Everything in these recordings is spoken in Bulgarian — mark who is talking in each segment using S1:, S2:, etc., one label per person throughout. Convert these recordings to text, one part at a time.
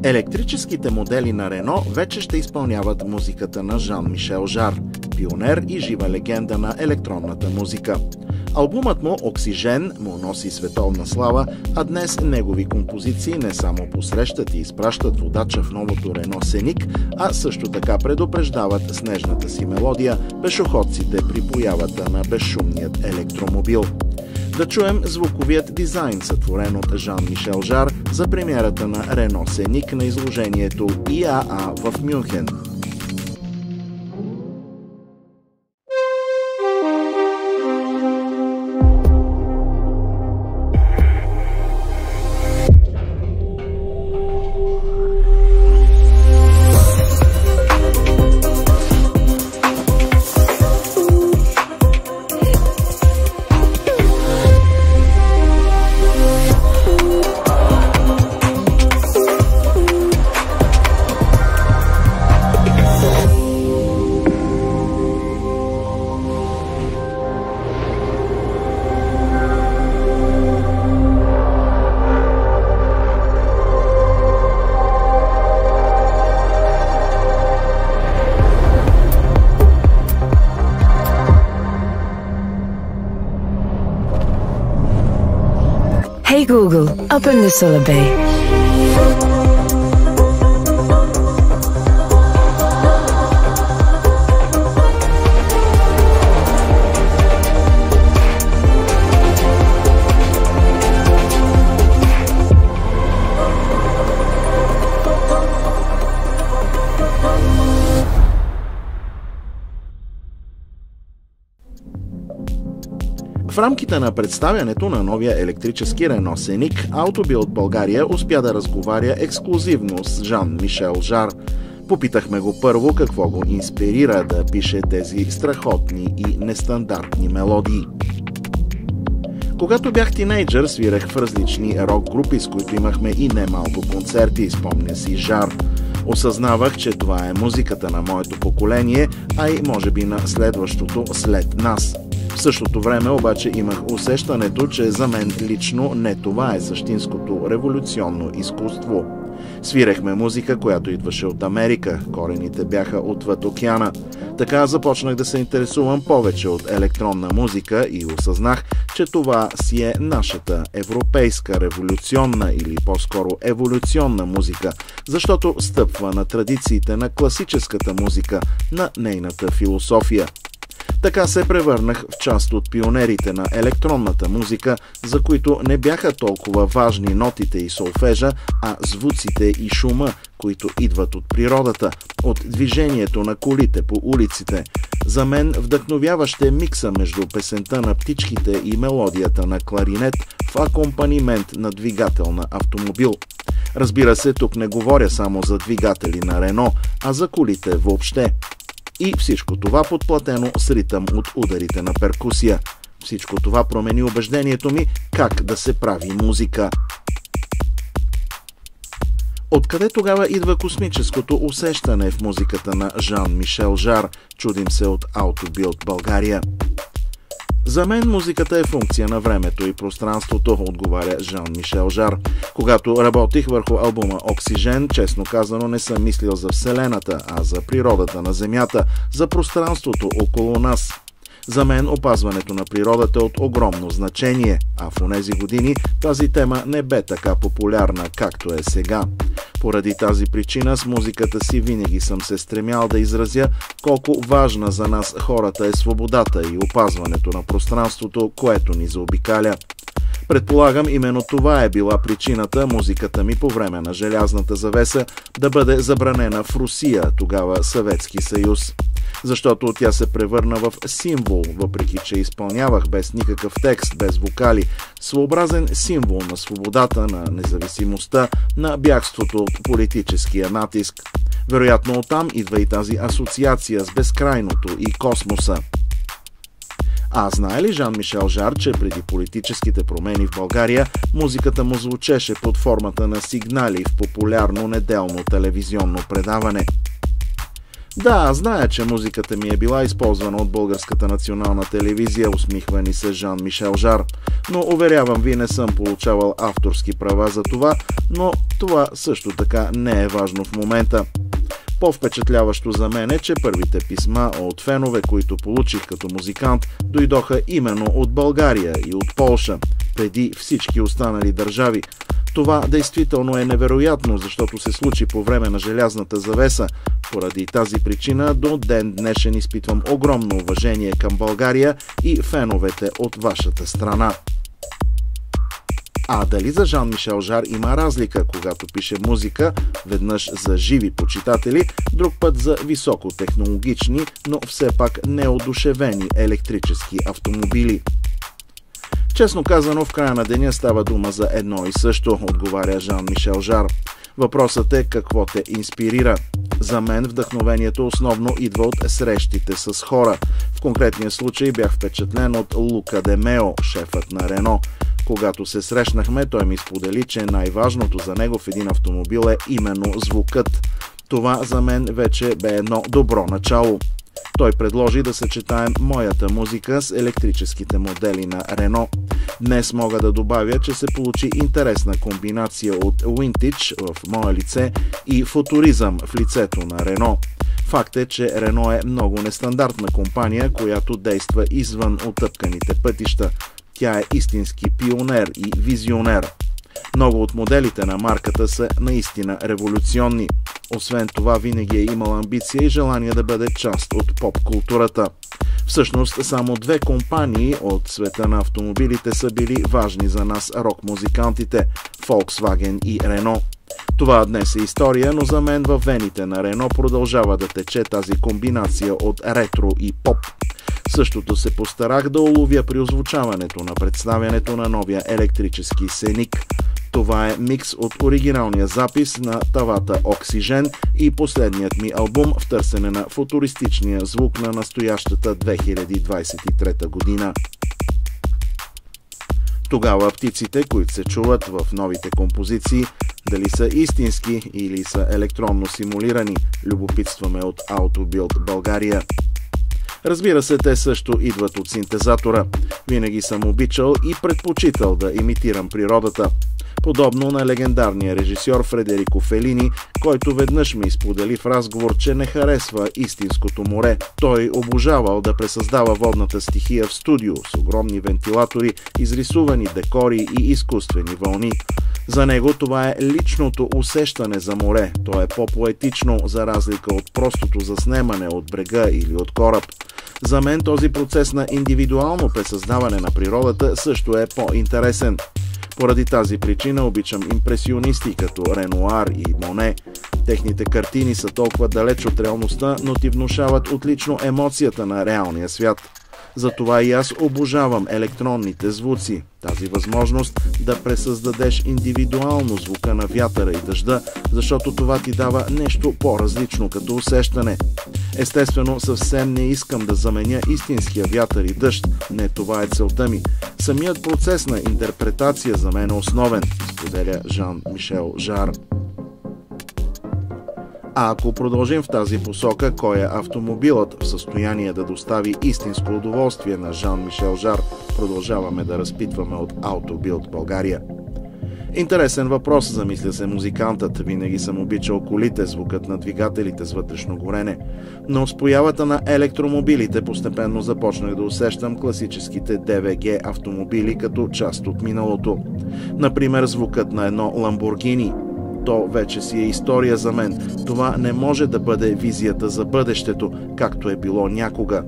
S1: Електрическите модели на Рено вече ще изпълняват музиката на Жан-Мишел Жар, пионер и жива легенда на електронната музика. Албумът му «Оксижен» му носи световна слава, а днес негови композиции не само посрещат и изпращат водача в новото Рено Сеник, а също така предупреждават с нежната си мелодия пешеходците при появата на безшумният електромобил. Да чуем звуковият дизайн, сътворен от Жан-Мишел Жар за премиерата на Рено Сеник на изложението ИАА в Мюнхен.
S2: Hey Google, open the Solarby.
S1: В рамките на представянето на новия електрически Рено Сеник, Auto-Bild България успя да разговаря ексклузивно с Жан-Мишел Жар. Попитахме го първо какво го инспирира да пише тези страхотни и нестандартни мелодии. Когато бях тинейджър, свирах в различни рок-групи, с които имахме и немалко концерти, спомня си Жар. Осъзнавах, че това е музиката на моето поколение, а и може би на следващото след нас. В същото време обаче имах усещането, че за мен лично не това е същинското революционно изкуство. Свирехме музика, която идваше от Америка, корените бяха отвъд океана. Така започнах да се интересувам повече от електронна музика и осъзнах, че това си е нашата европейска революционна или по-скоро еволюционна музика, защото стъпва на традициите на класическата музика, на нейната философия. Така се превърнах в част от пионерите на електронната музика, за които не бяха толкова важни нотите и солфежа, а звуците и шума, които идват от природата, от движението на колите по улиците. За мен вдъхновяващ е микса между песента на птичките и мелодията на кларинет в акомпанимент на двигател на автомобил. Разбира се, тук не говоря само за двигатели на Рено, а за колите въобще. И всичко това подплатено с ритъм от ударите на перкусия. Всичко това промени убеждението ми как да се прави музика. Откъде тогава идва космическото усещане в музиката на Жан-Мишел Жар? Чудим се от Auto-Bild България. За мен музиката е функция на времето и пространството, отговаря Жан-Мишел Жар. Когато работих върху албума «Оксижен», честно казано не съм мислил за Вселената, а за природата на Земята, за пространството около нас. За мен опазването на природата е от огромно значение, а в онези години тази тема не бе така популярна, както е сега. Поради тази причина с музиката си винаги съм се стремял да изразя колко важна за нас хората е свободата и опазването на пространството, което ни заобикаля. Предполагам, именно това е била причината музиката ми по време на Желязната завеса да бъде забранена в Русия, тогава Съветски съюз. Защото тя се превърна в символ, въпреки че изпълнявах без никакъв текст, без вокали, своеобразен символ на свободата, на независимостта, на бягството от политическия натиск. Вероятно оттам идва и тази асоциация с безкрайното и космоса. А знае ли Жан-Мишел Жар, че преди политическите промени в България музиката му звучеше под формата на сигнали в популярно неделно телевизионно предаване? Да, зная, че музиката ми е била използвана от Българската национална телевизия, усмихва ни се Жан-Мишел Жар. Но уверявам ви, не съм получавал авторски права за това, но това също така не е важно в момента. По-впечатляващо за мен е, че първите писма от фенове, които получих като музикант, дойдоха именно от България и от Полша, преди всички останали държави. Това действително е невероятно, защото се случи по време на желязната завеса. Поради тази причина до ден днешен изпитвам огромно уважение към България и феновете от вашата страна. А дали за Жан-Мишел Жар има разлика, когато пише музика, веднъж за живи почитатели, друг път за високотехнологични, но все пак неодушевени електрически автомобили? Честно казано, в края на деня става дума за едно и също, отговаря Жан-Мишел Жар. Въпросът е какво те инспирира. За мен вдъхновението основно идва от срещите с хора. В конкретния случай бях впечатлен от Лука де Мео, шефът на Рено. Когато се срещнахме, той ми сподели, че най-важното за него в един автомобил е именно звукът. Това за мен вече бе едно добро начало. Той предложи да съчетаем моята музика с електрическите модели на Рено. Днес мога да добавя, че се получи интересна комбинация от винтидж в мое лице и футуризъм в лицето на Рено. Факт е, че Рено е много нестандартна компания, която действа извън отъпканите пътища. Тя е истински пионер и визионер. Много от моделите на марката са наистина революционни. Освен това, винаги е имал амбиция и желание да бъде част от поп-културата. Всъщност, само две компании от света на автомобилите са били важни за нас рок-музикантите – Volkswagen и Renault. Това днес е история, но за мен във вените на Renault продължава да тече тази комбинация от ретро и поп. Същото се постарах да уловя при озвучаването на представянето на новия електрически Сеник. Това е микс от оригиналния запис на тавата Оксижен и последният ми албум в търсене на футуристичния звук на настоящата 2023 година. Тогава птиците, които се чуват в новите композиции, дали са истински или са електронно симулирани, любопитстваме от Autobild България. Разбира се, те също идват от синтезатора. Винаги съм обичал и предпочитал да имитирам природата. Подобно на легендарния режисьор Фредерико Фелини, който веднъж ми изподели в разговор, че не харесва истинското море. Той обожавал да пресъздава водната стихия в студио с огромни вентилатори, изрисувани декори и изкуствени вълни. За него това е личното усещане за море. То е по-поетично, за разлика от простото заснемане от брега или от кораб. За мен този процес на индивидуално пресъздаване на природата също е по-интересен. Поради тази причина обичам импресионисти като Ренуар и Моне. Техните картини са толкова далеч от реалността, но ти внушават отлично емоцията на реалния свят. Затова и аз обожавам електронните звуци. Тази възможност да пресъздадеш индивидуално звука на вятъра и дъжда, защото това ти дава нещо по-различно като усещане. Естествено, съвсем не искам да заменя истинския вятър и дъжд. Не това е целта ми. Самият процес на интерпретация за мен е основен, споделя Жан-Мишел Жар. А ако продължим в тази посока, кой е автомобилът в състояние да достави истинско удоволствие на Жан-Мишел Жар, продължаваме да разпитваме от Autobild България. Интересен въпрос, замисля се музикантът. Винаги съм обичал колите, звукът на двигателите с вътрешно горене. Но с появата на електромобилите постепенно започнах да усещам класическите ДВГ автомобили като част от миналото. Например, звукът на едно Ламборгини. То вече си е история за мен. Това не може да бъде визията за бъдещето, както е било някога.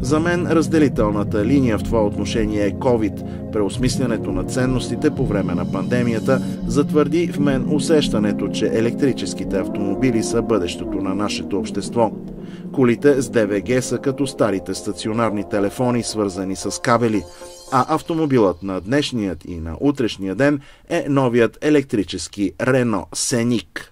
S1: За мен разделителната линия в това отношение е COVID. Преосмислянето на ценностите по време на пандемията затвърди в мен усещането, че електрическите автомобили са бъдещето на нашето общество. Колите с ДВГ са като старите стационарни телефони, свързани с кабели, а автомобилът на днешният и на утрешния ден е новият електрически Рено Сеник.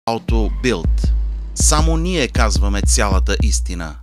S3: Autobild. Само ние казваме цялата истина.